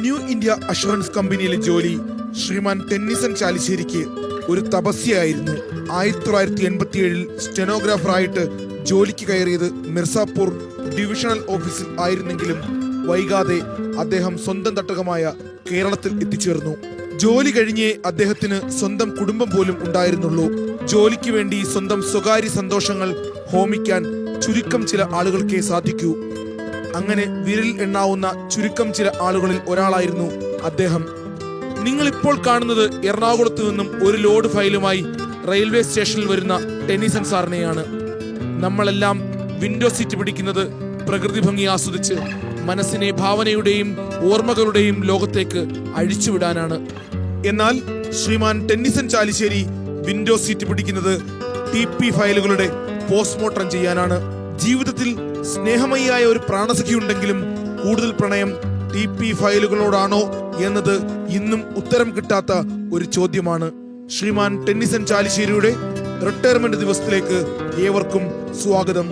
New India assurance കമ്പനിയിലെ ജോലി ശ്രീമാൻ Tennyson ചാലിശ്ശേരിക്ക് ഒരു തപസ്യയായിരുന്നു. 1987 സ്റ്റെനോഗ്രാഫറായിട്ട് ജോലിക്ക് കയറിയത് മിർസാപൂർ ഡിവിഷണൽ ഓഫീസിൽ ആയിരുന്നെങ്കിലും വൈകാതെ അദ്ദേഹം സ്വന്തം തട്ടകമായ കേരളത്തിൽ എത്തിച്ചേർന്നു. ജോലി കഴിഞ്ഞേ അദ്ദേഹത്തിന് സ്വന്തം കുടുംബം പോലും ഉണ്ടായിരുന്നുള്ളൂ. ജോലിക്ക് വേണ്ടി സ്വന്തം സ്വകാര്യ സന്തോഷങ്ങൾ ഹോമിക്കാൻ ചുരുക്കം ചില ആളുകൾക്കേ സാധിക്കൂ. അങ്ങനെ വിരൽ എണ്ണാവുന്ന ചുരുക്കം ചില ആളുകളിൽ ഒരാളായിരുന്നു അദ്ദേഹം. നിങ്ങൾ ഇപ്പോൾ കാണുന്നത് എറണാകുളത്ത് നിന്നും ഒരു ലോഡ് ഫയലുമായി റെയിൽവേ സ്റ്റേഷനിൽ വരുന്ന ടെന്നിസൺ സാറിനെയാണ്. നമ്മളെല്ലാം വിൻഡോ സീറ്റ് പിടിക്കുന്നത് പ്രകൃതി ഭംഗി ആസ്വദിച്ച് മനസ്സിനെ ഭാവനയുടെയും ഓർമ്മകളുടെയും ലോകത്തേക്ക് അഴിച്ചുവിടാനാണ്. എന്നാൽ ശ്രീമാൻ ടെന്നിസൺ ചാലിശ്ശേരി വിൻഡോ സീറ്റ് പിടിക്കുന്നത് TP ഫയലുകളുടെ പോസ്റ്റ്മോർട്ടം ചെയ്യാനാണ്. ജീവിതത്തിൽ സ്നേഹമയിയായ ഒരു പ്രാണസഖിയുണ്ടെങ്കിലും കൂടുതൽ പ്രണയം TP ഫയലുകളോടാണോ എന്നത് ഇന്നും ഉത്തരം കിട്ടാത്ത ഒരു ചോദ്യമാണ്. ശ്രീമാൻ ടെന്നിസൺ ചാലിശ്ശേരിയുടെ റിട്ടയർമെന്റ് ദിവസത്തിലേക്ക് ഏവർക്കും സ്വാഗതം.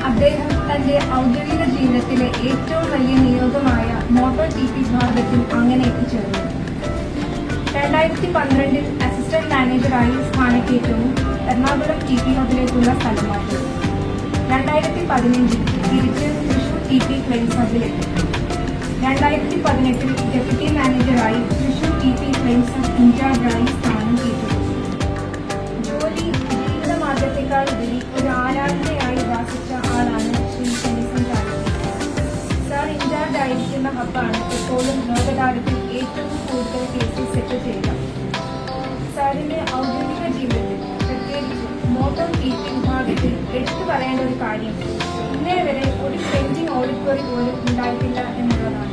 അദ്ദേഹം തന്റെ ഔദ്യോഗിക ജീവിതത്തിലെ ഏറ്റവും വലിയ നിയോഗമായ മോട്ടോർ TP വിഭാഗത്തിൽ അങ്ങനെ എത്തിച്ചേർന്നു. 2012 അസിസ്റ്റന്റ് മാനേജറായി സ്ഥാനക്കയറ്റവും എറണാകുളം TP ഹബിലേക്കുള്ള സ്ഥലമാറ്റം. 2015 തിരിച്ച് തൃശൂർ TP ക്ലെയിംസ് ഹബിലെത്തി. 2018 ഡെപ്യൂട്ടി മാനേജറായി തൃശൂർ TP ക്ലെയിംസ് ഹബ് ഇൻചാർജായി സ്ഥാനം ഏറ്റെടുത്തു. ജോലി ജീവിതമാർഗത്തെക്കാൾ ഉപരി ഒരു ആരാധനയായി വാസിച്ച ആളാണ് ശ്രീ ടെന്നിസൺ ചാലിശ്ശേരി. സാർ ഇൻചാർജ് ആയിരിക്കുന്ന ഹബ്ബാണ് എപ്പോഴും ലോകതാരത്തിൽ ഏറ്റവും കൂടുതൽ കേസസ് സെറ്റിൽ ചെയ്യുക. സാറിന്റെ ഔദ്യോഗിക ജീവിതത്തിൽ പ്രത്യേകിച്ച് മോട്ടോർ TP വിഭാഗത്തിൽ എടുത്തു പറയേണ്ട ഒരു കാര്യം ഇന്നേ വരെ ഒരു പെൻഡിംഗ് ഓഡിറ്റോറി പോലും ഉണ്ടായിട്ടില്ല എന്നുള്ളതാണ്.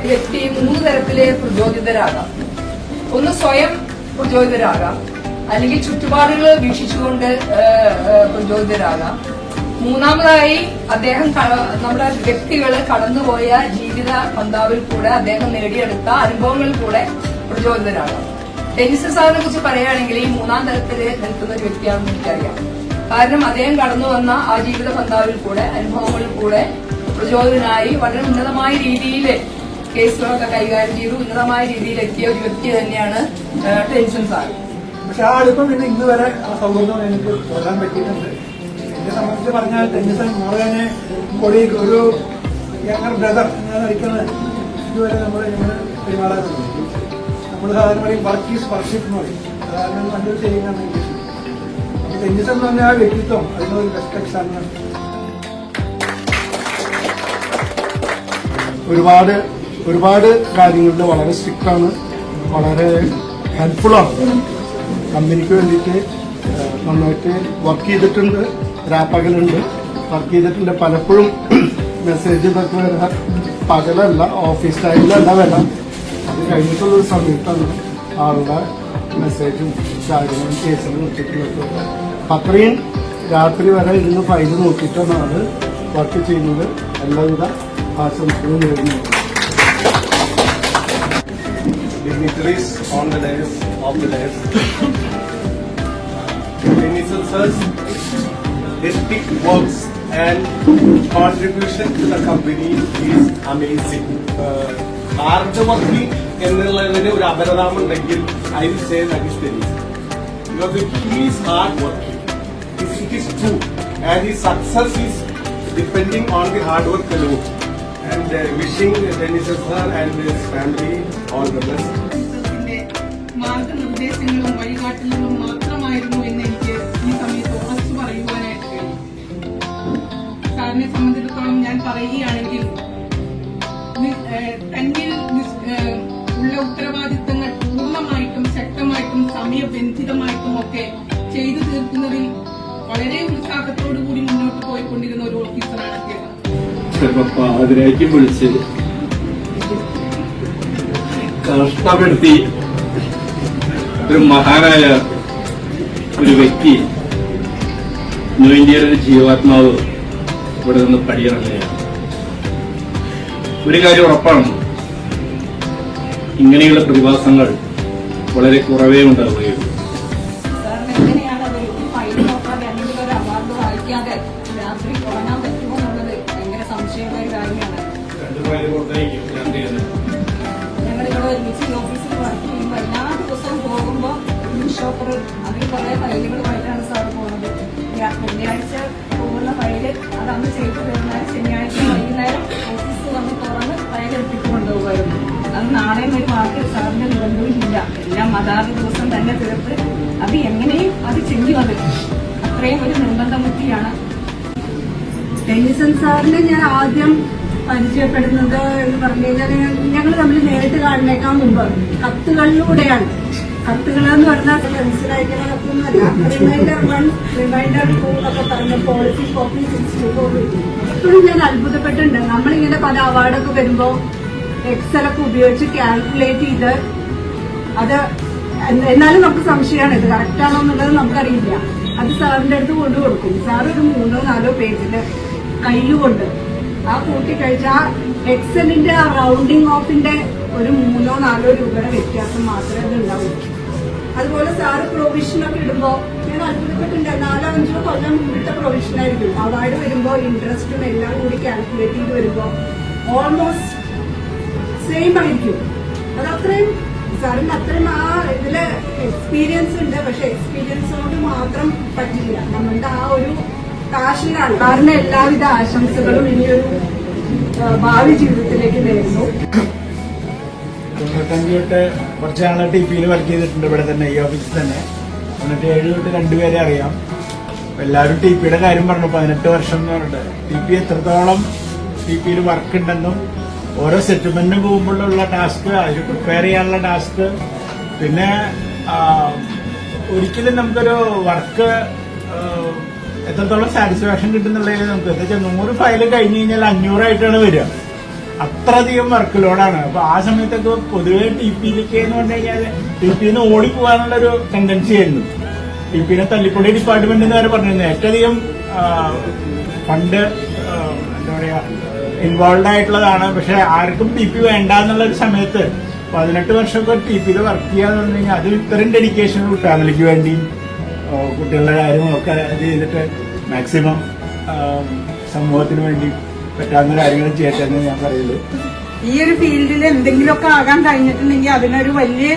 വ്യക്തി 3 തരത്തിലെ പ്രചോദിതരാകാം. ഒന്ന് സ്വയം പ്രചോദിതരാകാം, അല്ലെങ്കിൽ ചുറ്റുപാടുകൾ വീക്ഷിച്ചുകൊണ്ട് പ്രചോദിതരാകാം. മൂന്നാമതായി അദ്ദേഹം നമ്മുടെ വ്യക്തികൾ കടന്നുപോയ ജീവിത പന്താവിൽ കൂടെ അദ്ദേഹം നേടിയെടുത്ത അനുഭവങ്ങളിൽ കൂടെ പ്രചോദിതരാകാം. ടെന്നിസൺ സാറിനെ കുറിച്ച് പറയുകയാണെങ്കിൽ ഈ 3-ാം തരത്തിൽ നിൽക്കുന്ന ഒരു വ്യക്തിയാണെന്ന് എനിക്കറിയാം. കാരണം അദ്ദേഹം കടന്നു വന്ന ആ ജീവിത പന്താവിൽ കൂടെ അനുഭവങ്ങളിൽ കൂടെ പ്രചോദനായി വളരെ ഉന്നതമായ രീതിയിൽ കേസുകളൊക്കെ കൈകാര്യം ചെയ്തു ഉന്നതമായ രീതിയിൽ എത്തിയ ഒരു വ്യക്തി തന്നെയാണ് ടെന്നിസൺ സാർ. പക്ഷെ ആ അടുപ്പം പിന്നെ ഇന്ന് വരെ ആ സൗഹൃദം എനിക്ക് കൊല്ലാൻ പറ്റിയിട്ടുണ്ട്. എന്നെ സംബന്ധിച്ച് പറഞ്ഞാൽ ടെന്നിസൺ മോളനെ കൊളീഗ്, ഒരു യങ്ങർ ബ്രദർ എന്നാണ് വിളിക്കുന്നത്. ഇതുവരെ ഞങ്ങൾ പെരുമാറാറുണ്ട്. നമ്മൾ സാധാരണ പറയും വർക്ക് ഈസ് വർഷിപ്പ് എന്ന് പറയും. സാധാരണ നല്ലൊരു ചെയ്യുന്നതാണ് ഇംഗ്ലീഷിൽ. അപ്പൊ ടെന്നിസ് എന്ന് പറഞ്ഞാൽ ആ വ്യക്തിത്വം അതിനൊരു ബെസ്റ്റ് എക്സാമ്പിളാണ്. ഒരുപാട് കാര്യങ്ങളിൽ വളരെ സ്ട്രിക്റ്റ് ആണ്, വളരെ ഹെൽപ്ഫുള്ളാണ്. കമ്പനിക്ക് വേണ്ടിയിട്ട് നന്നായിട്ട് വർക്ക് ചെയ്തിട്ടുണ്ട്, രാപ്പകലുണ്ട് വർക്ക് ചെയ്തിട്ടുണ്ട്. പലപ്പോഴും മെസ്സേജ് ഇതൊക്കെ വരാം, പകലല്ല ഓഫീസ് ടൈമിലല്ല വരാം, അത് കഴിഞ്ഞിട്ടുള്ളൊരു സമയത്താണ് ആളുടെ മെസ്സേജും കാര്യങ്ങളും കേസുകളും വെച്ചിട്ടുള്ളത്. അത്രയും രാത്രി വരെ ഇരുന്ന് ഫയൽ നോക്കിയിട്ടാണ് ആള് വർക്ക് ചെയ്യുന്നത്. എല്ലാവിധ ആശംസകളും നേടുന്നു. Dignitaries on the dais, of the dais. Tennyson sir's epic works and contribution to the company is amazing. Hard working എന്നുള്ളതിന് ഒരു അപരനാമുണ്ടെങ്കിൽ I will say that is Tennyson. Because he is hard working. It is true. And his success is depending on the hard work alone. And wishing Tennyson sir and his family all the best. മാർഗനിർദ്ദേശങ്ങളും വഴികാട്ടലുകളും മാത്രമായിരുന്നു എന്ന് എനിക്ക് ഈ സമയത്ത് ഉറച്ചു പറയുവാനായിട്ട് കഴിയും. സാറിനെ സംബന്ധിച്ചിടത്തോളം ഞാൻ പറയുകയാണെങ്കിൽ തന്നിൽ ഉള്ള ഉത്തരവാദിത്തങ്ങൾ പൂർണ്ണമായിട്ടും ശക്തമായിട്ടും സമയബന്ധിതമായിട്ടും ഒക്കെ ചെയ്തു തീർക്കുന്നതിൽ വളരെ ഉത്സാഹത്തോടു കൂടി മുന്നോട്ട് പോയിക്കൊണ്ടിരുന്ന ഒരു ഓഫീസറാണ് അദ്ദേഹം. ചെറുപ്പ അതിലേക്ക് വിളിച്ച് കഷ്ടപ്പെടുത്തി ഒരു മഹാനായ ഒരു വ്യക്തി ന്യൂ ഇന്ത്യയുടെ ഒരു ജീവാത്മാവ് ഇവിടെ നിന്ന് പടിയിറങ്ങുകയാണ്. ഒരു കാര്യം ഉറപ്പാണ്, ഇങ്ങനെയുള്ള പ്രതിഭാസങ്ങൾ വളരെ കുറവേ ഉണ്ടാവുകയുള്ളൂ. സാറിന് എങ്ങനെയാണ് ഒരു ഫയൽ നോക്കാതെ അല്ലെങ്കിൽ ഒരു അവാർഡ് വായിക്കാതെ രാത്രി ഉറങ്ങാൻ പറ്റുമോ എന്നുള്ളത് ഭയങ്കര സംശയമായ കാര്യമാണ്. ഞങ്ങളിവിടെ ഒരുമിച്ച് ഓഫീസിൽ വർക്ക് ചെയ്യുമ്പോൾ എല്ലാ ദിവസവും പോകുമ്പോൾ ന്യൂസ് പേപ്പർ അതിൽ കുറെ ഫയലുകളുമായിട്ടാണ് സാർ പോകുന്നത്. വെള്ളിയാഴ്ച പോകുന്ന ഫയല് അത് അന്ന് ചെയ്തു തരുന്നാൽ ശനിയാഴ്ച വൈകുന്നേരം ഓഫീസ് വന്ന് തുറന്ന് ഫയൽ എടുത്തിട്ട് കൊണ്ടുപോകുമായിരുന്നു. അത് നാളെയും ഒരു വാക്ക് സാറിന്റെ നിബന്ധനയില്ല, എല്ലാം അതാത് ദിവസം തന്നെ തീർത്ത് അത് എങ്ങനെയും അത് ചെയ്യും. അത് അത്രയും ഒരു നിർബന്ധമുക്തിയാണ്. ടെന്നിസൺ സാറിനെ ഞാൻ ആദ്യം പരിചയപ്പെടുന്നത് എന്ന് പറഞ്ഞു കഴിഞ്ഞാൽ ഞങ്ങൾ തമ്മിൽ നേരിട്ട് കാണുന്നേക്കാൾ മുമ്പ് കത്തുകളിലൂടെയാണ്. കത്തുകൾ എന്ന് പറഞ്ഞാൽ മനസ്സിലാക്കുന്ന കത്തൊന്നുമല്ല, റിമൈൻഡർ 1, റിമൈൻഡർ 2 എന്നൊക്കെ പറഞ്ഞ പോളിസി കോപ്പി 64. എപ്പോഴും ഞാൻ അത്ഭുതപ്പെട്ടിട്ടുണ്ട്. നമ്മളിങ്ങനെ പല അവാർഡൊക്കെ വരുമ്പോൾ എക്സലൊക്കെ ഉപയോഗിച്ച് കാൽക്കുലേറ്റ് ചെയ്ത് അത് എന്നാലും നമുക്ക് സംശയമാണ് ഇത് കറക്റ്റാണോ എന്നുള്ളത് നമുക്കറിയില്ല. അത് സാറിന്റെ അടുത്ത് കൊണ്ടു കൊടുക്കും. സാർ ഒരു 3-4 പേജില് കയ്യിലുകൊണ്ട് ആ കൂട്ടി കഴിച്ച ആ എക്സലിന്റെ ആ റൗണ്ടിങ് ഓഫിന്റെ ഒരു 3-4 രൂപയുടെ വ്യത്യാസം മാത്രമേ അത് ഉണ്ടാവൂ. അതുപോലെ സാറ് പ്രൊവിഷനൊക്കെ ഇടുമ്പോ ഞാൻ അത്ഭുതപ്പെട്ടിട്ടുണ്ട്. 4-5 കൊല്ലം മുമ്പിട്ട പ്രൊവിഷൻ ആയിരിക്കും. അവാർഡ് വരുമ്പോ ഇൻട്രസ്റ്റും എല്ലാം കൂടി കാൽക്കുലേറ്റ് ചെയ്ത് വരുമ്പോ ഓൾമോസ്റ്റ് സെയിം ആയിരിക്കും. അതത്രയും സാറിന് അത്രയും ആ ഇതില് എക്സ്പീരിയൻസ് ഉണ്ട്. പക്ഷെ എക്സ്പീരിയൻസ് കൊണ്ട് മാത്രം പറ്റില്ല, നമ്മളുടെ ആ ഒരു പാഷനാണ്. സാറിന് എല്ലാവിധ ആശംസകളും ഇനിയൊരു ഭാവി ജീവിതത്തിലേക്ക് നേരുന്നു. 95 തൊട്ട് കുറച്ച് നാളെ TP-യിൽ വർക്ക് ചെയ്തിട്ടുണ്ട്, ഇവിടെ തന്നെ ഈ ഓഫീസിൽ തന്നെ. 97 തൊട്ട് 2 പേരെ അറിയാം. എല്ലാവരും TP-യുടെ കാര്യം പറഞ്ഞു. 18 വർഷം എന്ന് പറഞ്ഞിട്ട് TP എത്രത്തോളം TP-യിൽ വർക്ക് ഉണ്ടെന്നും ഓരോ സെറ്റിൽമെന്റിന് പോകുമ്പോഴുള്ള ടാസ്ക്, അതിൽ പ്രിപ്പയർ ചെയ്യാനുള്ള ടാസ്ക്, പിന്നെ ഒരിക്കലും നമുക്കൊരു വർക്ക് എത്രത്തോളം സാറ്റിസ്ഫാക്ഷൻ കിട്ടുന്നുള്ളതിൽ നമുക്ക് എന്താ വെച്ചാൽ 100 ഫയല് കഴിഞ്ഞ് കഴിഞ്ഞാൽ 500 വരിക. അത്രയധികം വർക്ക് ലോഡാണ്. അപ്പൊ ആ സമയത്തൊക്കെ പൊതുവെ TP-യിലേക്ക് എന്ന് പറഞ്ഞു കഴിഞ്ഞാൽ TP-ന്ന് ഓടിപ്പോകാനുള്ള ഒരു ടെൻഡൻസി ആയിരുന്നു. TP-നെ തല്ലിപ്പൊളി ഡിപ്പാർട്ട്മെന്റ് എന്ന് വരെ പറഞ്ഞിരുന്നു. ഏറ്റവും അധികം ഫണ്ട് എന്താ പറയാ ഇൻവോൾവ് ആയിട്ടുള്ളതാണ്. പക്ഷെ ആർക്കും TP വേണ്ട എന്നുള്ള ഒരു സമയത്ത് 18 വർഷമൊക്കെ TP-യിൽ വർക്ക് ചെയ്യാന്ന് പറഞ്ഞു കഴിഞ്ഞാൽ അത് ഇത്രയും ഡെഡിക്കേഷൻ ഫാമിലിക്ക് വേണ്ടിയും കുട്ടികളുടെ കാര്യങ്ങളൊക്കെ ചെയ്തിട്ട് മാക്സിമം സമൂഹത്തിന് വേണ്ടി പറ്റാവുന്ന കാര്യങ്ങൾ ചെയ്യട്ടെ എന്ന് ഞാൻ പറയുള്ളൂ. ഈ ഒരു ഫീൽഡിൽ എന്തെങ്കിലുമൊക്കെ ആകാൻ കഴിഞ്ഞിട്ടുണ്ടെങ്കിൽ അതിനൊരു വലിയ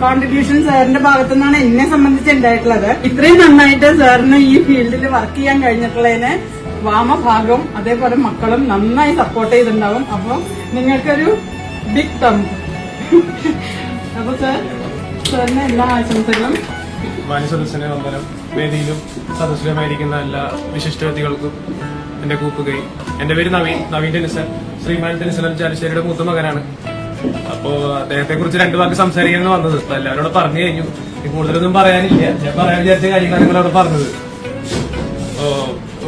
കോൺട്രിബ്യൂഷൻ സാറിന്റെ ഭാഗത്തു നിന്നാണ് എന്നെ സംബന്ധിച്ച് ഉണ്ടായിട്ടുള്ളത്. ഇത്രയും നന്നായിട്ട് സാറിന് ഈ ഫീൽഡിൽ വർക്ക് ചെയ്യാൻ കഴിഞ്ഞിട്ടുള്ളതിന് വാമഭാഗവും അതേപോലെ മക്കളും നന്നായി സപ്പോർട്ട് ചെയ്തിട്ടുണ്ടാവും. അപ്പോൾ നിങ്ങൾക്കൊരു ബിഗ് തമ്പ്. അപ്പൊ സാറിന് എല്ലാ ആശംസകളും. മാന്യസദസ്സിനെ വന്ദനം. വേദിയിലും സദസ്സിലുമായിരിക്കുന്ന എല്ലാ വിശിഷ്ട വ്യക്തികൾക്കും എന്റെ കൂപ്പുകൈ. എന്റെ പേര് നവീൻ ടെന്നിസൺ. ശ്രീമാൻ ടെന്നിസൺ ചാലിശ്ശേരിയുടെ മൂത്ത മകനാണ്. അപ്പോ അദ്ദേഹത്തെ കുറിച്ച് 2 വാക്ക് സംസാരിക്കാനാണ് വന്നത്. അപ്പൊ എല്ലാവരോടും പറഞ്ഞു കഴിഞ്ഞു. കൂടുതലൊന്നും പറയാനില്ല. ഞാൻ പറയാൻ വിചാരിച്ച കാര്യങ്ങളാണ് നിങ്ങളവിടെ പറഞ്ഞത്.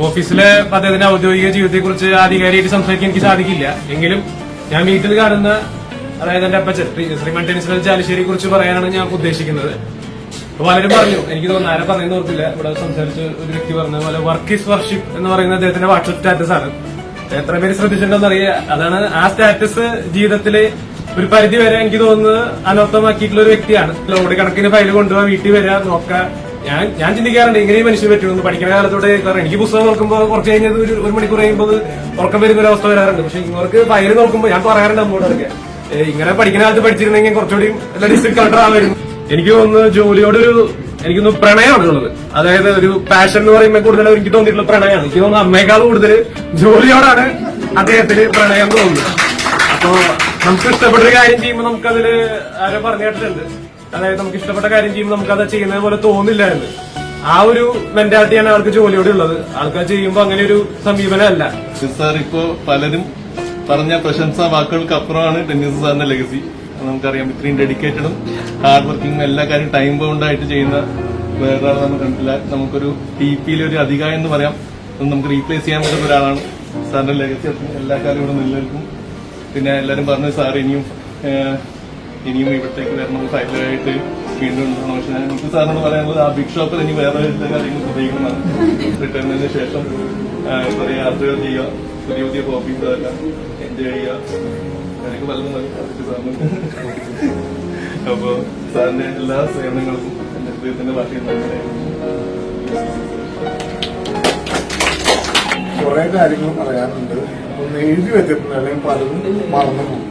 ഓഫീസിലെ അദ്ദേഹത്തിന്റെ ഔദ്യോഗിക ജീവിതത്തെ കുറിച്ച് ആധികാരികമായിട്ട് സംസാരിക്കാൻ എനിക്ക് സാധിക്കില്ല. എങ്കിലും ഞാൻ വീട്ടിൽ കാണുന്ന, അതായത് എന്റെ അപ്പച്ചൻ ശ്രീമാൻ ടെന്നിസൺ ചാലിശ്ശേരിയെ കുറിച്ച് പറയാനാണ് ഞാൻ ഉദ്ദേശിക്കുന്നത്. പലരും പറഞ്ഞു, എനിക്ക് തോന്നുന്നു ആരെ പറയുന്ന ഓർത്തില്ല, ഇവിടെ സംസാരിച്ച് ഒരു വ്യക്തി പറഞ്ഞ പോലെ വർക്ക് ഈസ് വർഷിപ്പ് എന്ന് പറയുന്ന അദ്ദേഹത്തിന്റെ വാട്സ്ആപ്പ് സ്റ്റാറ്റസ് ആണ്. എത്ര പേര് ശ്രദ്ധിച്ചിട്ടുണ്ടെന്ന് അറിയാം. അതാണ് ആ സ്റ്റാറ്റസ് ജീവിതത്തില് ഒരു പരിധി വരെ എനിക്ക് തോന്നുന്നത് അനർത്ഥമാക്കിയിട്ടുള്ള ഒരു വ്യക്തിയാണ്. ലോഡ് കണക്കിന് ഫയൽ കൊണ്ടുപോകാൻ വീട്ടിൽ വരിക നോക്കുക. ഞാൻ ചിന്തിക്കാറുണ്ട് ഇങ്ങനെ മനുഷ്യൻ പറ്റുമെന്ന്. പഠിക്കുന്ന കാലത്തോടെ എനിക്ക് പുസ്തകം നോക്കുമ്പോൾ കുറച്ച് കഴിഞ്ഞത് ഒരു മണിക്കൂർ കഴിയുമ്പോൾ ഉറക്കം വരുന്ന ഒരു അവസ്ഥ വരാറുണ്ട്. പക്ഷെ ഇവർക്ക് ഫയൽ നോക്കുമ്പോൾ ഞാൻ പറയാറുണ്ട് നമ്മളോടൊക്കെ, ഇങ്ങനെ പഠിക്കുന്ന കാലത്ത് പഠിച്ചിരുന്നെങ്കിൽ കുറച്ചുകൂടി ഡിസ്ട്രിക്ട് കളക്ടർ ആവായിരുന്നു. എനിക്ക് തോന്നുന്നു ജോലിയോടൊരു പ്രണയമാണ് ഉള്ളത്. അതായത് ഒരു പാഷൻ എന്ന് പറയുമ്പോൾ കൂടുതൽ എനിക്ക് തോന്നിയിട്ടുള്ള പ്രണയമാണ്. എനിക്ക് തോന്നുന്നു അമ്മയെക്കാൾ കൂടുതൽ ജോലിയോടാണ് അദ്ദേഹത്തിന് പ്രണയം തോന്നുന്നത്. അപ്പോ നമുക്ക് ഇഷ്ടപ്പെട്ട ഒരു കാര്യം ചെയ്യുമ്പോൾ നമുക്കതില് ആരോ പറഞ്ഞു കേട്ടിട്ടുണ്ട്, അതായത് നമുക്ക് ഇഷ്ടപ്പെട്ട കാര്യം ചെയ്യുമ്പോൾ നമുക്കത് ചെയ്യുന്നത് പോലെ തോന്നില്ല എന്ന്. ആ ഒരു മെന്റാലിറ്റിയാണ് ആൾക്ക് ജോലിയോടെ ഉള്ളത്. ആൾക്കാർ ചെയ്യുമ്പോൾ അങ്ങനെ ഒരു സമീപനമല്ല. സാർ ഇപ്പോ പലരും പറഞ്ഞ പ്രശംസാ വാക്കുകൾക്ക് അപ്പുറമാണ് ടെന്നീസ് സാറിന്റെ ലെഗസി. നമുക്കറിയാം, ഇത്രയും ഡെഡിക്കേറ്റഡും ഹാർഡ് വർക്കിംഗും എല്ലാ കാര്യം ടൈം ബൗണ്ടായിട്ട് ചെയ്യുന്ന വേറെ നമുക്ക് കണ്ടില്ല. നമുക്കൊരു TP-യിലെ ഒരു അധികാരം എന്ന് പറയാം. നമുക്ക് റീപ്ലേസ് ചെയ്യാൻ പറ്റുന്ന ഒരാളാണ് സാറിന്റെ ലെഗസി. എല്ലാ കാര്യം ഇവിടെ നിലനിൽക്കും. പിന്നെ എല്ലാവരും പറഞ്ഞു സാർ ഇനിയും ഇവിടത്തേക്ക് വരണം, ഫൈനലായിട്ട് വീണ്ടും ഉണ്ടാവണം. പക്ഷെ എനിക്ക് സാറിനോട് പറയാനുള്ളത്, ആ ബിഗ് ഷോപ്പിൽ ഇനി വേറെ എല്ലാ കാര്യങ്ങളും ഉപയോഗിക്കുന്നതാണ്. റിട്ടേണിന് ശേഷം കുറെ യാത്രകൾ ചെയ്യുക, പുതിയ പുതിയ ഹോബീസ് അതെല്ലാം എൻജോയ് ചെയ്യുക. എനിക്ക് പലതും സാറിന്. അപ്പോ സാറിന്റെ എല്ലാ സേവനങ്ങൾക്കും എന്റെ ഹൃദയത്തിന്റെ ഭാഷയിൽ കുറെ കാര്യങ്ങൾ പറയാനുണ്ട്. ഒന്ന് എഴുതി വെച്ചിട്ടുണ്ട്, അല്ലെങ്കിൽ പലതും മറന്നു പോകും.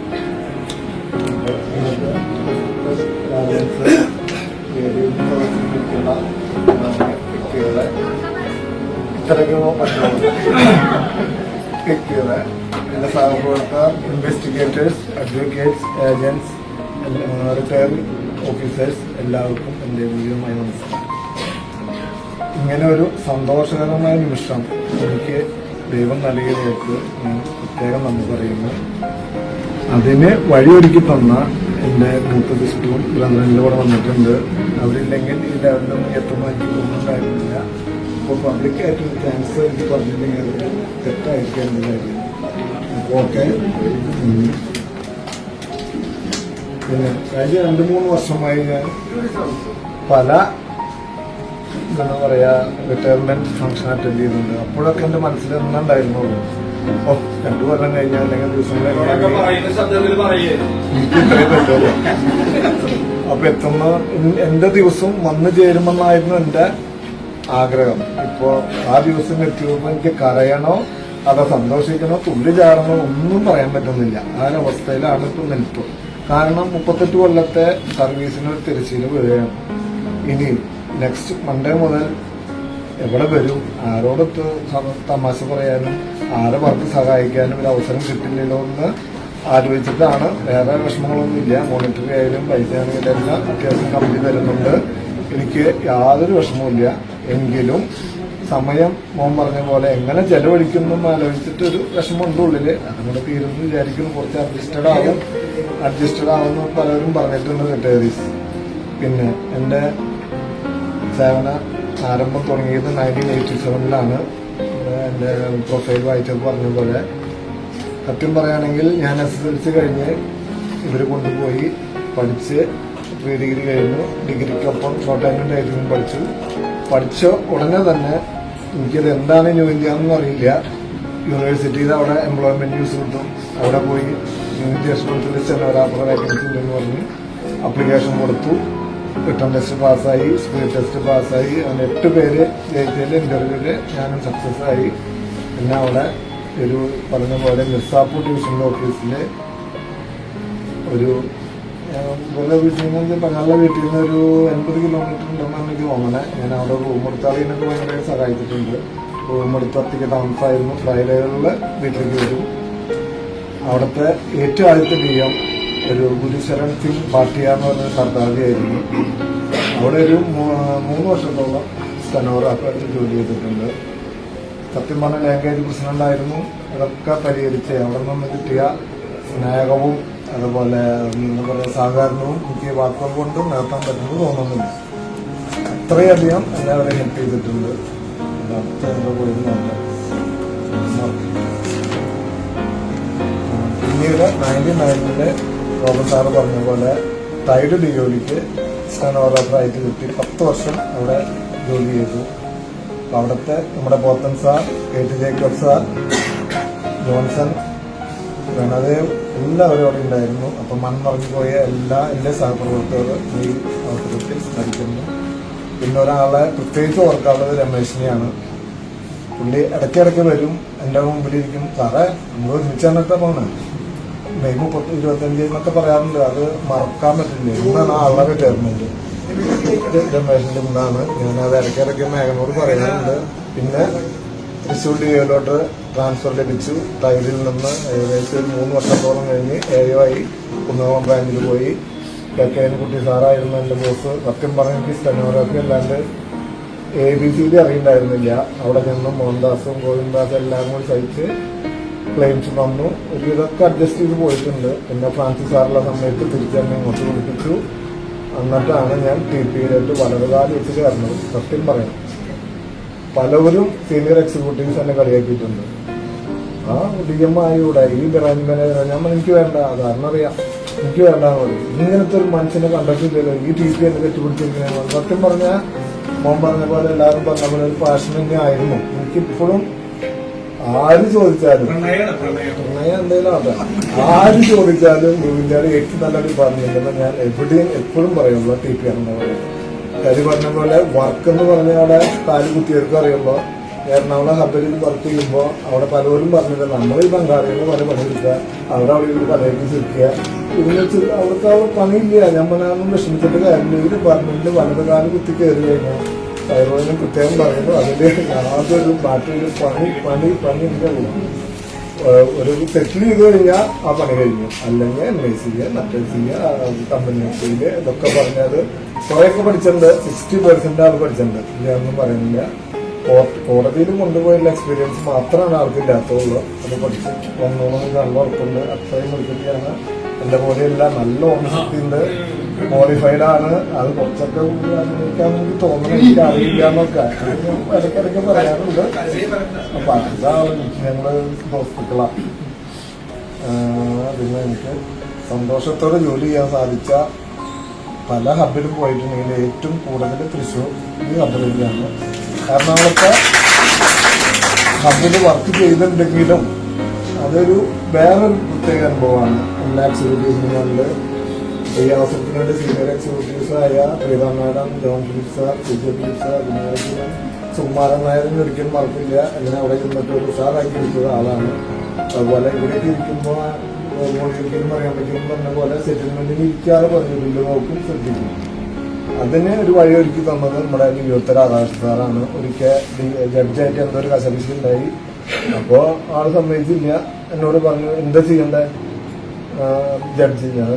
വ്യക്തികളെ ഇത്തരമോ മറ്റോ വ്യക്തികളെ എന്റെ സഹപ്രവർത്തകർ, investigators, advocates, agents, retired officers എല്ലാവർക്കും എന്റെ വിജയമായ നമസ്കാരം. ഇങ്ങനെ ഒരു സന്തോഷകരമായ നിമിഷം എനിക്ക് ദൈവം നൽകിയതിലേക്ക് ഞാൻ പ്രത്യേകം നന്ദി പറയുന്നു. അതിന് വഴിയൊരുക്കി തന്ന എന്റെ മൂത്ത സിസ്റ്ററും ബ്രദറിന്റെ കൂടെ വന്നിട്ടുണ്ട്. അവരില്ലെങ്കിൽ ഈ ലെവലിലൊന്നും എത്തുമ്പോൾ എനിക്ക് തോന്നുന്നുണ്ടായിരുന്നില്ല. അപ്പോൾ പബ്ലിക്കായിട്ടൊരു താങ്ക്സ് എനിക്ക് പറഞ്ഞില്ലെങ്കിൽ അത് തെറ്റായിരിക്കും എന്റെ കാര്യം. അപ്പോൾ ഓക്കെ. പിന്നെ കഴിഞ്ഞ 2-3 വർഷമായി ഞാൻ പല എന്താ പറയാ റിട്ടയർമെന്റ് ഫംഗ്ഷൻ അറ്റൻഡ് ചെയ്യുന്നുണ്ട്. അപ്പോഴൊക്കെ എന്റെ മനസ്സിൽ ഒന്നുണ്ടായിരുന്നുള്ളൂ, 2 കൊല്ലം കഴിഞ്ഞാൽ അല്ലെങ്കിൽ ദിവസം ഇത്രയും പറ്റുമല്ലോ. അപ്പൊ എത്തുന്ന എന്റെ ദിവസം വന്നു ചേരുമെന്നായിരുന്നു എന്റെ ആഗ്രഹം. ഇപ്പോ ആ ദിവസം എത്തിയപ്പോ എനിക്ക് കരയണോ അതോ സന്തോഷിക്കണോ തുള്ളി ചാടണോ ഒന്നും പറയാൻ പറ്റുന്നില്ല. ആ ഒരവസ്ഥയിലാണ് ഇപ്പൊ നിൽപ്പ്. കാരണം 38 കൊല്ലത്തെ സർവീസിന് തിരശ്ശീല വീഴുകയാണ്. ഇനി നെക്സ്റ്റ് മൺഡേ മുതൽ എവിടെ വരും, ആരോടൊത്ത് തമാശ പറയാനും ആരെ വർക്ക് സഹായിക്കാനും ഒരു അവസരം കിട്ടില്ലല്ലോ എന്ന് ആലോചിച്ചിട്ടാണ്. വേറെ വിഷമങ്ങളൊന്നുമില്ല. മോണിറ്ററി ആയാലും പൈസ ആണെങ്കിലും എല്ലാം അത്യാവശ്യം കമ്പനി തരുന്നുണ്ട്. എനിക്ക് യാതൊരു വിഷമവുമില്ല. എങ്കിലും സമയം മോൻ പറഞ്ഞ പോലെ എങ്ങനെ ചെലവഴിക്കുന്നു എന്ന് ആലോചിച്ചിട്ടൊരു വിഷമമുണ്ട് ഉള്ളില്. അതുകൊണ്ട് തീരുന്നു വിചാരിക്കുന്നു. കുറച്ച് അഡ്ജസ്റ്റഡ് ആവുമെന്ന് പലരും പറഞ്ഞിട്ടുണ്ട് റിട്ടയറീസ്. പിന്നെ എന്റെ സേവന ആരംഭം തുടങ്ങിയത് 1987-ലാണ്. എന്റെ പ്രൊഫൈൽ വായിച്ചത് പറഞ്ഞ പോലെ സത്യം പറയുകയാണെങ്കിൽ ഞാൻ SSLC കഴിഞ്ഞ് ഇവർ കൊണ്ടുപോയി പഠിച്ച് പ്രീ ഡിഗ്രി കഴിഞ്ഞു. ഡിഗ്രിക്കൊപ്പം ഷോർട്ട് ഹാൻഡ് ടൈപ്പിംഗ് പഠിച്ച ഉടനെ തന്നെ എനിക്കത് എന്താണ് ജോയിൻ ചെയ്യാമെന്നും അറിയില്ല. യൂണിവേഴ്സിറ്റിയിൽ അവിടെ എംപ്ലോയ്മെന്റ് ന്യൂസ് കിട്ടും. അവിടെ പോയി ന്യൂ സ്റ്റെനോഗ്രാഫർ വേക്കൻസി ഉണ്ടെന്ന് പറഞ്ഞ് അപ്ലിക്കേഷൻ കൊടുത്തു. റിട്ടേൺ ടെസ്റ്റ് പാസ്സായി, സ്പീഡ് ടെസ്റ്റ് പാസ്സായി. അങ്ങനെ 8 പേര് ജയിച്ചതിൽ ഇന്റർവ്യൂവില് ഞാനും സക്സസ് ആയി. പിന്നെ അവിടെ ഒരു പറഞ്ഞ പോലെ മിർസാപൂർ ഡിവിഷണൽ ഓഫീസില് ഒരു പെങ്ങളുടെ വീട്ടിൽ നിന്ന് ഒരു 80 കിലോമീറ്റർ ഉണ്ടെന്നാണ് എനിക്ക് തോന്നണേ. ഞാൻ അവിടെ റൂം എടുത്താളിനൊക്കെ ഭയങ്കര സഹായിച്ചിട്ടുണ്ട്. റൂം എടുത്ത് ഒറ്റയ്ക്ക് താമസമായിരുന്നു. ഫ്രൈഡേകളിൽ വീട്ടിലേക്ക് വരും. അവിടുത്തെ ഏറ്റവും ആദ്യത്തെ DM ഒരു ഗുരുശരൺ സിംഗ് പാട്ടിയ എന്ന് പറഞ്ഞ സർദാരിയായിരുന്നു. അവിടെ ഒരു 3 വർഷത്തോളം സ്റ്റെനോഗ്രാഫറായിട്ട് ജോലി ചെയ്തിട്ടുണ്ട്. സത്യം പറഞ്ഞ ലാംഗ്വേജ് പ്രശ്നമുണ്ടായിരുന്നു, അതൊക്കെ പരിഹരിച്ച് അവിടെ നിന്ന് കിട്ടിയ സ്നേഹവും അതുപോലെ എന്താ പറയുക സഹകരണവും എനിക്ക് വാക്കുകൾ കൊണ്ട് നിർത്താൻ പറ്റുന്നത് തോന്നുന്നില്ല. അത്രയധികം എല്ലാവരെയും ഹെൽപ്പ് ചെയ്തിട്ടുണ്ട്. പിന്നീട് 99-ല് റോബർട്ട് സാറ് പറഞ്ഞ പോലെ ടൈഡ് ഡിയോലിക്ക് സ്റ്റെനോഗ്രാഫറായിട്ട് കിട്ടി. 10 വർഷം അവിടെ ജോലി ചെയ്തു. അവിടുത്തെ നമ്മുടെ Pothan sir, KT Jacob sir, Johnson, Ganadev എല്ലാവരും അവിടെ ഉണ്ടായിരുന്നു. അപ്പം മൺമറഞ്ഞു പോയ എല്ലാ സഹപ്രവർത്തകരും ഈ അവസരത്തിൽ സ്മരിക്കുന്നു. പിന്നെ ഒരാളെ പ്രത്യേകിച്ച് ഓർക്കാനുള്ളത് രമേശിനെയാണ്. പുള്ളി ഇടയ്ക്കിടയ്ക്ക് വരും, എൻ്റെ മുമ്പിലിരിക്കും, സാറേ നമ്മൾ ഒരുമിച്ച് തന്നിട്ടാ പോണേ, മെയ് 25 എന്നൊക്കെ പറയാറുണ്ട്. അത് മറക്കാൻ പറ്റില്ല. ഇന്നാണ് ആളൊക്കെ ചേർന്നത് രമേശിന്റെ മുന്നാണ്. ഞാനത് ഇടയ്ക്കിടയ്ക്ക് മേഘനോട് പറയാറുണ്ട്. പിന്നെ തൃശ്ശൂർ ഡിയോയിലോട്ട് ട്രാൻസ്ഫർ ലഭിച്ചു. ടൈലിൽ നിന്ന് ഏകദേശം 3 വർഷത്തോളം കഴിഞ്ഞ് AO കുന്നകുളം ബ്രാഞ്ചിൽ പോയി. KN കുട്ടി സാറായിരുന്നു എൻ്റെ ബോസ്. സത്യം പറഞ്ഞ എനിക്ക് സ്റ്റെനോഗ്രാഫി അല്ലാണ്ട് ABCD അറിയണ്ടായിരുന്നില്ല. അവിടെ നിന്നും മോഹൻദാസും ഗോവിന്ദാസും എല്ലാം കൂടി സഹിച്ച് ക്ലെയിംസ് വന്നു. ഒരു ഇതൊക്കെ അഡ്ജസ്റ്റ് ചെയ്ത് പോയിട്ടുണ്ട്. പിന്നെ ഫ്രാൻസിസ് സാറുള്ള സമയത്ത് തിരിച്ചെന്നെ ഇങ്ങോട്ട് വിളിപ്പിച്ചു. എന്നിട്ടാണ് ഞാൻ TPയിലോട്ട് വലതുകാലം വെച്ച് കയറുന്നത്. സത്യം പറയാം, പലവരും സീനിയർ എക്സിക്യൂട്ടീവ്സ് എന്നെ കളിയാക്കിയിട്ടുണ്ട്. ആ DM ആയിവിടെ ഈ ബ്രാഞ്ച് മാനേജർ ഞാൻ എനിക്ക് വേണ്ട, കാരണം അറിയാം എനിക്ക് വേണ്ടെന്ന് പറയും. ഇങ്ങനത്തെ ഒരു മനുഷ്യനെ കണ്ടിട്ടില്ലല്ലോ, ഈ TP എന്നെ കെട്ടിപ്പിടിച്ചിരിക്കുന്ന. സത്യം പറഞ്ഞാൽ മോൻ പറഞ്ഞ പോലെ എല്ലാവരും പറഞ്ഞ പോലെ ഒരു പാഷൻ തന്നെ ആയിരുന്നു. എനിക്കിപ്പോഴും ആര് ചോദിച്ചാലും പ്രണയം എന്തെങ്കിലും അതെ, ആര് ചോദിച്ചാലും ഗോവിന്ദയുടെ ഏറ്റവും നല്ലൊരു പറഞ്ഞില്ലെന്ന് ഞാൻ എവിടെയും എപ്പോഴും പറയുള്ളൂ. TP ആണെന്ന് പറയും. കരി പറഞ്ഞ പോലെ വർക്ക് എന്ന് പറഞ്ഞ അവിടെ കാല് കുത്തിയവർക്ക് അറിയുമ്പോൾ എറണാകുളം ഹബിൽ വർക്ക് ചെയ്യുമ്പോൾ അവിടെ പലരും പറഞ്ഞില്ല, നമ്മൾ ഈ ബംഗാളികൾ പല പണിയെടുക്കുക, അവിടെ പലർക്ക് ചുരുക്കുക, ഇതിന് അവർക്ക് അവിടെ പണിയില്ല. നമ്മളൊന്നും വിഷമിച്ചിട്ട് കാര്യമില്ല. ഈ ഡിപ്പാർട്ട്മെന്റിൽ വലത് കാലം കുത്തി കയറി കഴിഞ്ഞാൽ സൈറോയിനും പ്രത്യേകം പറയുന്നു. അതിന്റെ യാതൊരു മാറ്റൊരു പണി എന്റെ ഒരു സെറ്റിൽ ചെയ്ത് കഴിഞ്ഞാൽ ആ പണി കഴിഞ്ഞു. അല്ലെങ്കിൽ NIC മറ്റേ കമ്പനി ഇതൊക്കെ പറഞ്ഞത് കുറെയൊക്കെ പഠിച്ചിട്ടുണ്ട്. 60% ആൾ പഠിച്ചിട്ടുണ്ട്, ഞാനൊന്നും പറയുന്നില്ല. കോടതിയിൽ കൊണ്ടുപോയുള്ള എക്സ്പീരിയൻസ് മാത്രമാണ് ആൾക്കില്ലാത്തുള്ളൂ. അത് പഠിച്ച് വന്നോളെന്ന് നല്ല ഉറപ്പുണ്ട്. അത്രയും വിളിച്ചിട്ടാണ്. എന്റെ പോലെയല്ല, നല്ല ഓണസിറ്റി ഉണ്ട്, ക്വാളിഫൈഡ് ആണ്. അത് കുറച്ചൊക്കെ അഭിനയിക്കാൻ വേണ്ടി തോന്നുന്നു, എനിക്ക് അറിയില്ല എന്നൊക്കെ ഇടയ്ക്കിടയ്ക്ക് പറയാറുണ്ട്. അപ്പൊ അതാണ് ഞങ്ങള് ഹോസ്പിറ്റലാണ്. പിന്നെ എനിക്ക് സന്തോഷത്തോടെ ജോലി ചെയ്യാൻ സാധിച്ച പല ഹബിലും പോയിട്ടുണ്ടെങ്കിൽ ഏറ്റവും കൂടുതൽ തൃശ്ശൂർ ഈ ഹബിലാണ്. എറണാകുളത്തെ ഹബിൽ വർക്ക് ചെയ്തിട്ടുണ്ടെങ്കിലും അതൊരു വേറൊരു പ്രത്യേക അനുഭവമാണ്. എല്ലാ എക്സിക്യൂട്ടീവ്സിനും കൊണ്ട് ഈ അവസരത്തിന് വേണ്ടി സീനിയർ എക്സിക്യൂട്ടീവ്സായ Preetha madam, John Philip sir, Philip sir, പിന്നെ സുകുമാരൻ നായരിന് ഒരിക്കലും മറക്കില്ല. അങ്ങനെ അവിടെ ഇരുന്നിട്ട് ഒരു സാറാക്കി ഇരിക്കുന്ന ആളാണ്. അതുപോലെ ഇവിടേക്ക് ഇരിക്കുമ്പോൾ ഒരിക്കലും പറയാൻ പറ്റും പറഞ്ഞ പോലെ സെറ്റിൽമെന്റിന് ഇരിക്കാതെ പറഞ്ഞിട്ടുണ്ട്, നോക്കും ശ്രദ്ധിക്കും. അതിന് ഒരു വഴി ഒരുക്കി തന്നത് നമ്മുടെ യുവത്തെ രാധാകൃഷ്ണൻ സാറാണ്. ഒരിക്കൽ ജഡ്ജായിട്ട് എന്തോ ഒരു കശപിശ ഉണ്ടായി. അപ്പോൾ ആള് സമ്മതിച്ചില്ല. എന്നോട് പറഞ്ഞു എന്താ ചെയ്യണ്ടേ ജഡ്ജി. ഞാൻ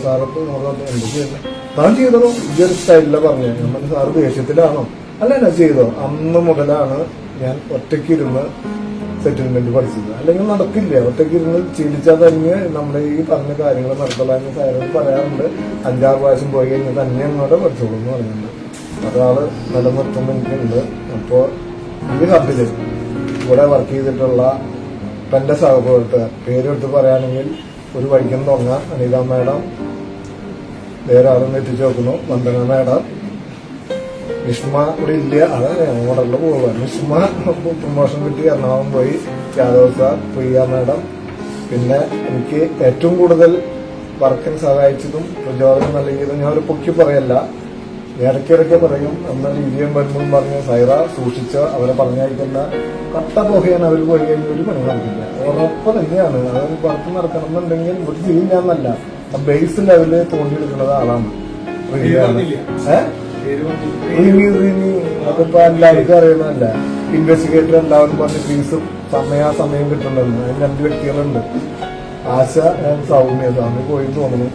സാറത്ത് എന്താ ചെയ്യണ്ടേ, താൻ ചെയ്തോ ഇതൊരു സ്റ്റൈലിലാണ് പറഞ്ഞത്. നമ്മൾ സാറ് ദേഷ്യത്തിലാണോ? അല്ല ഞാൻ ചെയ്തോ. അന്ന് മുതലാണ് ഞാൻ ഒറ്റയ്ക്കിരുന്ന് സെറ്റിൽമെന്റ് പഠിച്ചത്. അല്ലെങ്കിൽ നടക്കില്ല. ഒറ്റയ്ക്കിരുന്ന് ചികിത്സാ തന്നെ നമ്മുടെ ഈ പറഞ്ഞ കാര്യങ്ങൾ നടത്തലാന്ന് സാറോട് പറയാറുണ്ട്. 5-6 പ്രാവശ്യം പോയി കഴിഞ്ഞാൽ തന്നെ അങ്ങോട്ട് പഠിച്ചോളൂ എന്ന് പറയുന്നുണ്ട്. അതാണ് നിലനിർത്തുമ്പോൾ എനിക്കുണ്ട്. അപ്പോൾ ഈ ഹബില് ഇവിടെ വർക്ക് ചെയ്തിട്ടുള്ള എന്റെ സഹപ്രവർത്തകർ പേരെടുത്ത് പറയുകയാണെങ്കിൽ ഒരു വൈക്കം തുടങ്ങാം. അനിത മാഡം, വേറെ ആളൊന്നും എത്തിച്ചു നോക്കുന്നു, വന്ദന മാഡം, വിഷ്മ ഇവിടെ ഇല്ല, അത് അങ്ങോട്ടുള്ള പോകാൻ. വിഷ്മ പ്രൊമോഷൻ കിട്ടി എറണാകുളം പോയി. യാദവ് സാർ, പ്രിയ മാഡം. പിന്നെ എനിക്ക് ഏറ്റവും കൂടുതൽ വർക്കിന് സഹായിച്ചതും പ്രചോദനം നൽകിയതും ഞാൻ ഒരു പൊക്കി പറയല്ല, ഇടയ്ക്കിടയ്ക്ക് പറയും. എന്നാൽ ഇരിയം വരുമ്പോൾ പറഞ്ഞ സൈറ സൂക്ഷിച്ച അവരെ പറഞ്ഞയക്കുന്ന കട്ട പോകയാണ്. അവർ പോയി കഴിഞ്ഞാൽ ഒരു പണി നടക്കില്ല. ഉറപ്പ് തന്നെയാണ്. അതൊരു വർക്ക് നടക്കണം എന്നുണ്ടെങ്കിൽ ഒരു ചെയ്യില്ലാന്നല്ല, ബേസ് ലെവലിൽ തോണ്ടിയെടുക്കുന്നത് ആളാണ്. അതിപ്പോ എല്ലാവർക്കും അറിയുന്നതല്ല. ഇൻവെസ്റ്റിഗേറ്റർ എല്ലാവരും പറഞ്ഞ് ഫീസും സമയം കിട്ടുന്നുണ്ടെന്ന്. അതിന് 2 വ്യക്തികളുണ്ട്. ആശ സൗമ്യ സ്വാമി പോയി തോന്നുന്നു.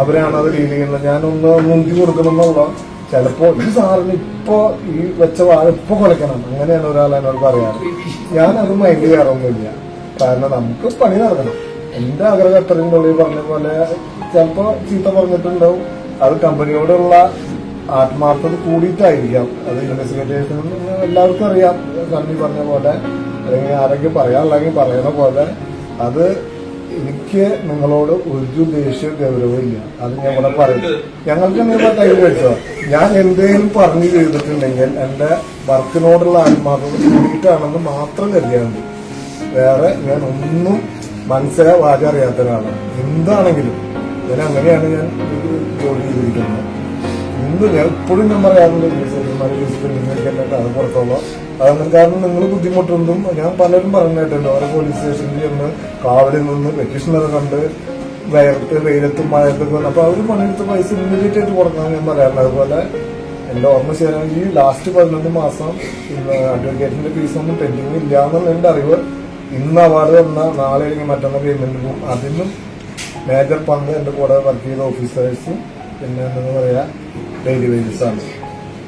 അവരാണ് അത് ഡീൽ ചെയ്യുന്നത്. ഞാനൊന്ന് മുന്തി കൊടുക്കണം എന്നുള്ള ചിലപ്പോ ഈ സാറിന് ഇപ്പൊ ഈ വെച്ച വാഴ ഇപ്പൊ കൊലക്കണം, അങ്ങനെയാണ് ഒരാൾ എന്നോട് പറയാറ്. ഞാനത് മൈൻഡ് ചെയ്യാറൊന്നുമില്ല. കാരണം നമുക്ക് പണി നടക്കണം. എന്റെ ആഗ്രഹം എത്രയും തൊള്ളി പറഞ്ഞ പോലെ ചിലപ്പോ ചീത്ത പറഞ്ഞിട്ടുണ്ടാവും. അത് കമ്പനിയോടുള്ള ആത്മാർത്ഥത കൂടിയിട്ടായിരിക്കാം. അത് ഇൻവെസ്റ്റിഗേഷൻ എല്ലാവർക്കും അറിയാം. കമ്പനി പറഞ്ഞ പോലെ അല്ലെങ്കിൽ ആരെങ്കിലും പറയാനുള്ളെങ്കിൽ പറയുന്ന പോലെ അത് എനിക്ക് നിങ്ങളോട് ഒരു ദേഷ്യ ഗൗരവം ഇല്ല. അത് ഞാൻ ഇവിടെ പറയും. ഞങ്ങൾക്ക് നിങ്ങൾ ടൈം വെച്ചോ. ഞാൻ എന്തെങ്കിലും പറഞ്ഞു ചെയ്തിട്ടുണ്ടെങ്കിൽ എന്റെ വർക്കിനോടുള്ള ആത്മാർത്ഥത കൂടിയിട്ടാണെന്ന് മാത്രം കരുതിയാൽ മതി. വേറെ ഞാൻ ഒന്നും മനസ്സിലെ വാച അറിയാത്ത ഒരാളാണ്. എന്താണെങ്കിലും ഞാൻ അങ്ങനെയാണ് ഞാൻ ജോലി ചെയ്തിരിക്കുന്നത്. ഞാൻ എപ്പോഴും ഞാൻ പറയാറുണ്ട് നിങ്ങൾക്കെല്ലാം അത് പുറത്തോളം അതൊന്നും. കാരണം നിങ്ങൾ ബുദ്ധിമുട്ടുന്നതും ഞാൻ പലരും പറഞ്ഞിട്ടുണ്ട്. അവരെ പോലീസ് സ്റ്റേഷനിൽ ചെന്ന് കാവലിൽ നിന്ന് പെറ്റീഷണറെ കണ്ട് വയർത്ത് വെയിലത്തും മഴയത്തൊക്കെ വന്നു. അപ്പൊ അവര് പണിയെടുത്ത പൈസ ഇമ്മീഡിയറ്റ് ആയിട്ട് കൊടുക്കാൻ ഞാൻ പറയാറുണ്ട്. അതുപോലെ എന്റെ ഓർമ്മ ശരിയാണെങ്കിൽ ലാസ്റ്റ് 11 മാസം അഡ്വക്കേറ്റിന്റെ ഫീസൊന്നും പെൻഡിങ് ഇല്ല എന്നുള്ള എന്റെ അറിവ്. ഇന്ന് അവാർഡ് തന്ന നാളെ അല്ലെങ്കിൽ മറ്റന്ന പേയ്മെന്റിനും അതിനും മേജർ പങ്ക് എന്റെ കൂടെ വർക്ക് ചെയ്ത ഓഫീസേഴ്സും പിന്നെ എന്താ പറയാ ഡെയിലി വേജസ് ആണ്.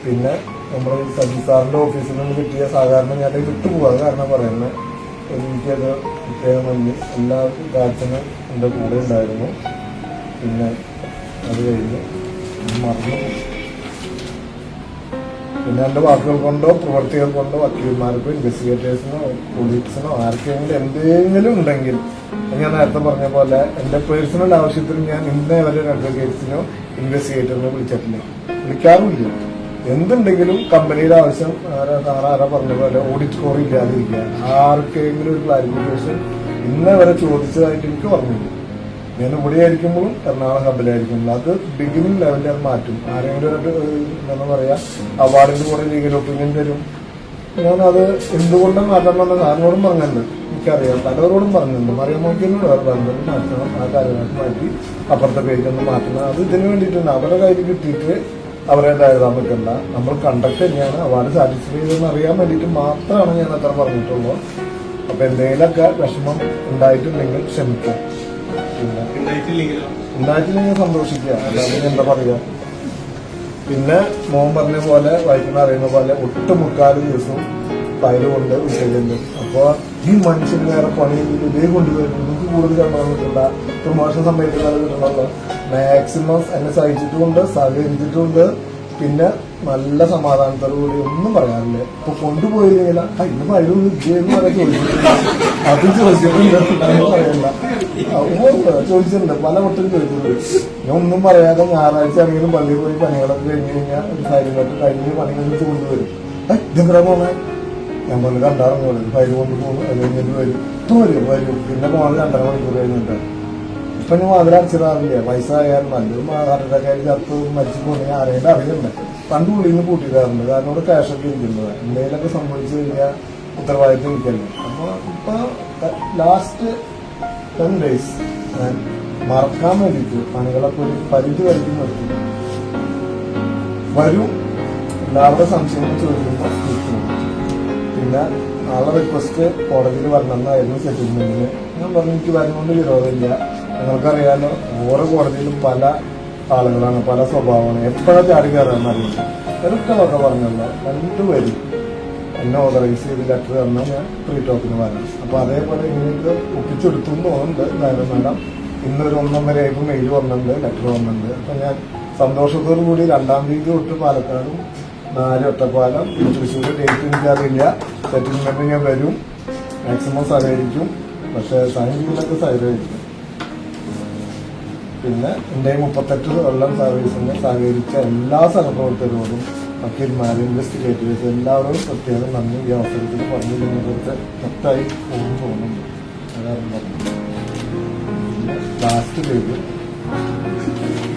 പിന്നെ നമ്മുടെ സജി സാറിന്റെ ഓഫീസിൽ നിന്ന് കിട്ടിയ സാധാരണ ഞാൻ വിട്ടുപോകാതെ കാരണം പറയുന്നത് എനിക്കത് പ്രത്യേകം നന്ദി. എല്ലാ കാര്യത്തിനും എന്റെ കൂടെ ഉണ്ടായിരുന്നു. പിന്നെ അത് കഴിഞ്ഞ് മറന്നു. പിന്നെ എന്റെ വാക്കുകൾ കൊണ്ടോ പ്രവർത്തികൾ കൊണ്ടോ വക്കീൽമാർക്കോ ഇൻവെസ്റ്റിഗേറ്റേഴ്സിനോ പോലീസിനോ ആർക്കെങ്കിലും എന്തെങ്കിലും ഉണ്ടെങ്കിൽ ഞാൻ നേരത്തെ പറഞ്ഞ പോലെ എന്റെ പേഴ്സണൽ ആവശ്യത്തിന് ഞാൻ ഇന്നേ വരെ അഡ്വക്കേറ്റ്സിനോ ഇൻവെസ്റ്റിഗേറ്ററിനോ വിളിച്ചിട്ടില്ല, വിളിക്കാറുമില്ല. എന്തുണ്ടെങ്കിലും കമ്പനിയുടെ ആവശ്യം ആരാ പറഞ്ഞ പോലെ ഓഡിറ്റ് സ്കോർ ഇല്ലാതിരിക്കുക, ആർക്കെങ്കിലും ഒരു ക്ലാരിഫിക്കേഷൻ ഇന്നേ വരെ ചോദിച്ചതായിട്ട് എനിക്ക് പറഞ്ഞില്ല. ഞാൻ ഇവിടെ ആയിരിക്കുമ്പോഴും എറണാകുളം ഹബിലായിരിക്കുമ്പോഴും അത് ബിഗിനിങ് ലെവലിൽ അത് മാറ്റും. ആരെങ്കിലും എന്താ പറയാ അവാർഡിന്റെ കൂടെ ലീഗൽ ഒപ്പീനിയൻ തരും. ഞാനത് എന്തുകൊണ്ടും മാറ്റണമെന്ന് സാറിനോടും പറഞ്ഞിട്ടുണ്ട്, എനിക്കറിയാം. പലവരോടും പറഞ്ഞിട്ടുണ്ട്. മറിയാൻ നോക്കിയതിനോട് വേറെ പറഞ്ഞിട്ട് മാറ്റണം, ആ കാര്യമായിട്ട് മാറ്റി അപ്പുറത്തെ പേജ് ഒന്ന് മാറ്റണം. അത് ഇതിന് വേണ്ടിയിട്ടുണ്ട്. അവരുടെ കയ്യിൽ കിട്ടിയിട്ട് അവരുടെ എഴുതാൻ നിൽക്കണ്ട. നമ്മൾ കണ്ടക്ട് തന്നെയാണ് അവാർഡ് സാറ്റിസ്ഫൈ ചെയ്തെന്ന് അറിയാൻ വേണ്ടിയിട്ട് മാത്രമാണ് ഞാൻ അത്ര പറഞ്ഞിട്ടുള്ളൂ. അപ്പൊ എന്തെങ്കിലുമൊക്കെ വിഷമം ഉണ്ടായിട്ടുണ്ടെങ്കിൽ ക്ഷമിക്കാം. പിന്നെ ഉണ്ടായിട്ടില്ലെങ്കിൽ സന്തോഷിക്കുക, അല്ലാതെ എന്താ പറയുക. പിന്നെ മോൻ പറഞ്ഞ പോലെ വൈകുന്ന അറിയുന്ന പോലെ ഒട്ടുമുക്കാല് ദിവസവും ഫയൽ കൊണ്ട് വിഷയമുണ്ട്. അപ്പൊ ഈ മനുഷ്യന് വേറെ പണിയെങ്കിലും ഇതേ കൊണ്ടുവരും. നിങ്ങൾക്ക് കൂടുതൽ ശമ്പളം കിട്ടില്ല, പ്രൊമോഷൻ സമയത്ത് കിട്ടണമല്ലോ. മാക്സിമം എന്നെ സഹിച്ചിട്ടുമുണ്ട്, സഹകരിച്ചിട്ടുണ്ട്. പിന്നെ നല്ല സമാധാനത്തോടു കൂടി ഒന്നും പറയാറില്ല. ഇപ്പൊ കൊണ്ടുപോയില്ലെങ്കിൽ ഇന്ന് ഫയലും വിദ്യയെന്ന് പറയാൻ ചോദിച്ചിട്ടുണ്ട്. അത് ചോദിച്ചിട്ടുണ്ട് പറയണ്ട. ചോദിച്ചിട്ടുണ്ട്, പല വട്ടം ചോദിച്ചിട്ടുണ്ട്. ഞാൻ ഒന്നും പറയാതെ ഞായറാഴ്ച ആണെങ്കിലും പള്ളിയിൽ പോയി പണികളൊക്കെ കഴിഞ്ഞ് കഴിഞ്ഞാൽ ഒരു ഫയലിനൊക്കെ കഴിഞ്ഞ് പണികളെടുത്ത് കൊണ്ടുവരും. ഇതെങ്ങനെ പോണേ ഞാൻ പറഞ്ഞു കണ്ടാറുണ്ട് ഫയൽ കൊണ്ട് പോകും. അത് കഴിഞ്ഞിട്ട് വരും. പിന്നെ പോകാൻ 2.5 മണിക്കൂർ കഴിഞ്ഞിട്ട് ഇപ്പൊ ഞാൻ അതിലടച്ചിടാറില്ല. വയസ്സായാലും നല്ലൊരു ഹാർട്ടറ്റാക്കായി ചത്ത് മരിച്ചു പോകണമെങ്കിൽ ആരെയും അറിയണ്ടേ. പണ്ട് ഉള്ളിൽ നിന്ന് കൂട്ടിയിടാറുണ്ട്. കാരണം ഇവിടെ ക്യാഷൊക്കെ ഇരിക്കുന്നത് എന്തെങ്കിലുമൊക്കെ സംഭവിച്ചു കഴിഞ്ഞാൽ ഉത്തരവാദിത്വം എനിക്കല്ലേ. അപ്പൊ ഇപ്പൊ ലാസ്റ്റ് 10 days ഞാൻ മറക്കാൻ വേണ്ടിയിട്ട് പണികളൊക്കെ ഒരു പരിധി വരയ്ക്കും നിർത്തി വരും. എല്ലാവരുടെ സംശയങ്ങൾ ചോദിക്കുമ്പോൾ നിൽക്കുന്നു. പിന്നെ ആളെ റിക്വസ്റ്റ് കോടതിയിൽ വരണമെന്നായിരുന്നു സെറ്റിൽമെന്റിന്. ഞാൻ പറഞ്ഞു എനിക്ക് വരുന്നതുകൊണ്ട് വിരോധമില്ല. നിങ്ങൾക്കറിയാലോ ഓരോ കോടതിയിലും പല ആളുകളാണ്, പല സ്വഭാവമാണ്. എപ്പോഴാണ് ചാടി കയറാമെന്ന് അറിയില്ല. ഒരൊക്കെ പറഞ്ഞല്ലോ 2 പേര് എന്നെ ഓതറൈസ് ചെയ്ത് ലെറ്റർ തന്നാൽ ഞാൻ ഫ്രീ ടോക്കിന് വരാം. അപ്പൊ അതേപോലെ ഇങ്ങനെയൊക്കെ ഒപ്പിച്ചെടുത്തു എന്ന് തോന്നുന്നുണ്ട്. എന്തായാലും മേഡം ഇന്നൊരു 1.5 ആയപ്പോൾ മെയിൽ വന്നിട്ടുണ്ട്, ലെറ്റർ വന്നിട്ടുണ്ട്. അപ്പൊ ഞാൻ സന്തോഷത്തോടു കൂടി 2-ാം തീയതി തൊട്ട് പാലക്കാടും 4 ഒറ്റപ്പാലം തൃശ്ശൂർ ഡേറ്റ് എനിക്കറിയില്ല. സെറ്റിൽമെന്റ് ഞാൻ വരും, മാക്സിമം സഹകരിക്കും. പക്ഷെ സൈൻ ചെയ്തൊക്കെ സഹകരിക്കും. പിന്നെ എൻ്റെ 38 കൊല്ലം സർവീസിന് സഹകരിച്ച എല്ലാ സഹപ്രവർത്തകരോടും വക്കീൽമാർ, ഇൻവെസ്റ്റിഗേറ്റേഴ്സ് എല്ലാവരും പ്രത്യേകം നന്ദി ഈ അവസരത്തിൽ പറഞ്ഞതിനെക്കുറിച്ച് വ്യക്തമായി തോന്നുന്നുണ്ട്. ലാസ്റ്റ് പേജ്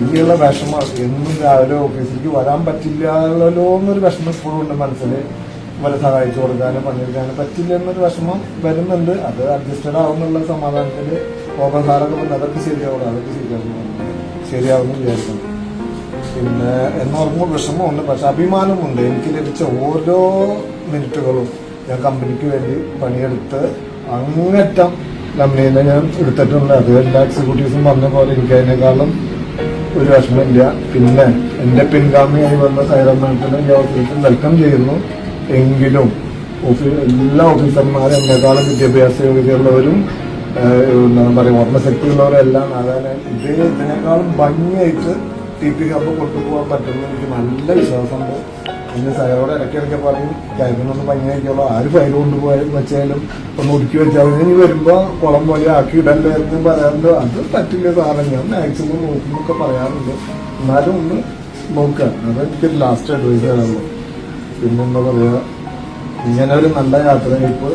ഇനിയുള്ള വിഷമം എന്നും രാവിലെ ഓഫീസിലേക്ക് വരാൻ പറ്റില്ലല്ലോ എന്നൊരു വിഷമം ഇപ്പോഴും ഉണ്ട് മനസ്സിൽ. ഇവരെ സഹായിച്ചു കൊടുക്കാനും പണിയെടുക്കാനും പറ്റില്ല എന്നൊരു വിഷമം വരുന്നുണ്ട്. അത് അഡ്ജസ്റ്റഡ് ആവുന്നുള്ള സമാധാനത്തിൽ ഓപ്പൺ സാറൊക്കെ പറഞ്ഞു അതൊക്കെ ശരിയാവുമെന്ന് വിചാരിക്കുന്നു. പിന്നെ എന്നോർക്കുമ്പോൾ വിഷമമുണ്ട്, പക്ഷെ അഭിമാനമുണ്ട്. എനിക്ക് ലഭിച്ച ഓരോ മിനിറ്റുകളും ഞാൻ കമ്പനിക്ക് വേണ്ടി പണിയെടുത്ത് അങ്ങേറ്റം ലംനീനെ ഞാൻ എടുത്തിട്ടുണ്ട്. അത് എല്ലാ എക്സിക്യൂട്ടീവ്സും പറഞ്ഞ പോലെ എനിക്ക് അതിനേക്കാളും ഒരു വിഷമമില്ല. പിന്നെ എന്റെ പിൻഗാമിയായി വന്ന സൈറം മാഡത്തിനെ ഞാൻ ഓഫീസിൽ വെൽക്കം ചെയ്യുന്നു. എങ്കിലും എല്ലാ ഓഫീസർമാരും എന്നെക്കാളും വിദ്യാഭ്യാസ യോഗ്യതയുള്ളവരും എന്താ പറയുക ഓർമ്മശക്തിയുള്ളവരെല്ലാം അതായത് ഇതിനേക്കാളും ഭംഗിയായിട്ട് TP ക്യാമ്പ് കൊണ്ടുപോകാൻ പറ്റുന്ന എനിക്ക് നല്ല വിശ്വാസമുണ്ട്. പിന്നെ സൈറോട് ഇടയ്ക്കിടയ്ക്ക് പറയും കാര്യത്തിനൊന്ന് ഭംഗിയാക്കിയുള്ളൂ, ആര് ഫയൽ കൊണ്ടുപോയി വെച്ചാലും ഒന്ന് ഒതുക്കി വെച്ചാൽ ഇനി വരുമ്പോൾ കുളം പോലെ ആക്കി ഇടണ്ടായിരുന്നു പറയാറുണ്ട്. അത് പറ്റില്ല സാറേ, ഞാൻ മാക്സിമം നോക്കുന്നൊക്കെ പറയാറുണ്ട്. എന്നാലും ഒന്ന് നോക്കുക, അതെനിക്കൊരു ലാസ്റ്റ് അഡ്വൈസ് തരാനുള്ളൂ. പിന്നെന്താ പറയുക, ഇങ്ങനെ ഒരു നല്ല യാത്രയിപ്പ്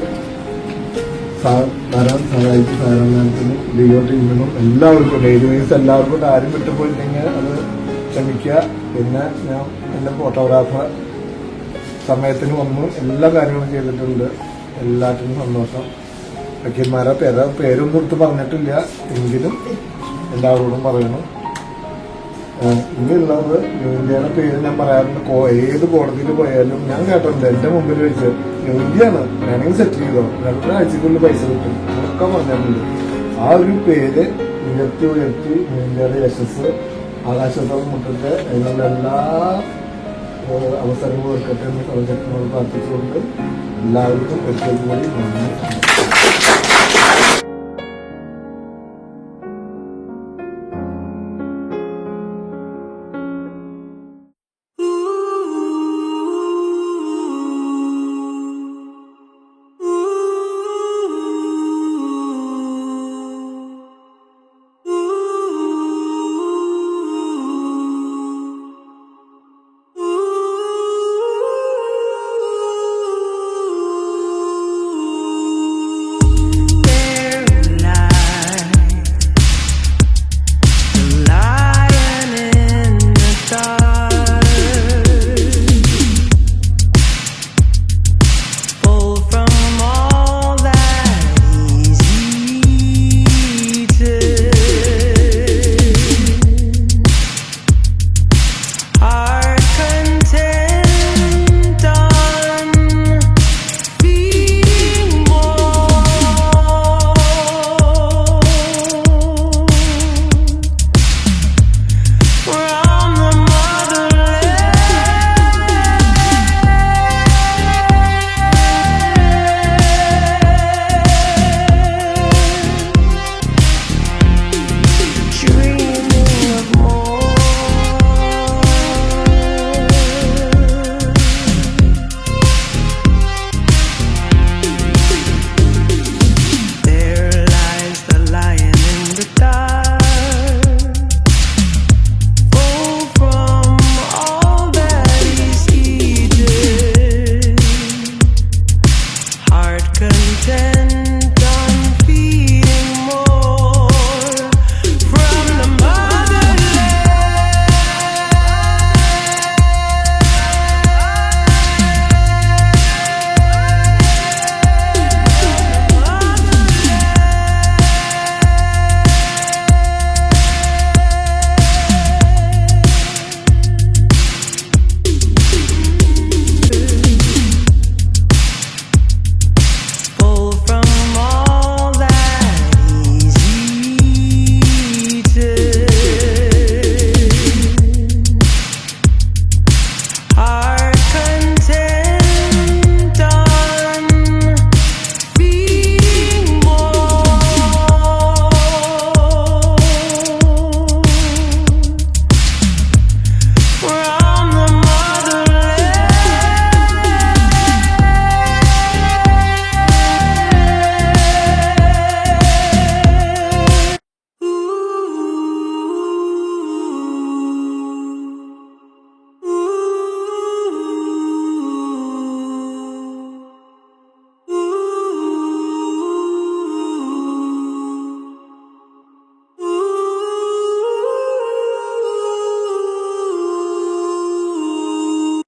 വരാൻ സഹായിച്ച് സാധാരണത്തിന് ഡിഒ ടീമിനും എല്ലാവർക്കും ഡെയിലി വൈസ് എല്ലാവർക്കും ആരും വിട്ടുപോയിട്ടുണ്ടെങ്കിൽ അത് ക്ഷമിക്കുക. പിന്നെ ഞാൻ എൻ്റെ ഫോട്ടോഗ്രാഫർ സമയത്തിന് വന്നു എല്ലാ കാര്യങ്ങളും ചെയ്തിട്ടുണ്ട്. എല്ലാറ്റിനും സന്തോഷം. വക്കീൽമാരെ പേരൊന്നും എടുത്ത് പറഞ്ഞിട്ടില്ല, എങ്കിലും എല്ലാവരോടും പറയണം. ഇനിയുള്ളത് ഇന്ത്യയുടെ പേര് ഞാൻ പറയാറുണ്ട്. ഏത് കോടതിയിൽ പോയാലും ഞാൻ കേട്ടിട്ടുണ്ട് എന്റെ മുമ്പിൽ വെച്ച് ഇന്ത്യയാണ് വേണമെങ്കിൽ സെറ്റിൽ ചെയ്തോ 2 ആഴ്ചക്കുള്ളിൽ പൈസ കിട്ടും അതൊക്കെ പറഞ്ഞിട്ടുണ്ട്. ആ ഒരു പേര് ഉയർത്തി ഇന്ത്യയുടെ യശസ് ആകാശത്തോളം മുട്ടിട്ട് അതിനുള്ള എല്ലാ അവസരങ്ങളും എടുക്കട്ടെ എന്ന് സർവശക്തനോട് പ്രാർത്ഥിച്ചുകൊണ്ട് എല്ലാവർക്കും ഒരിക്കൽ കൂടി നന്ദി.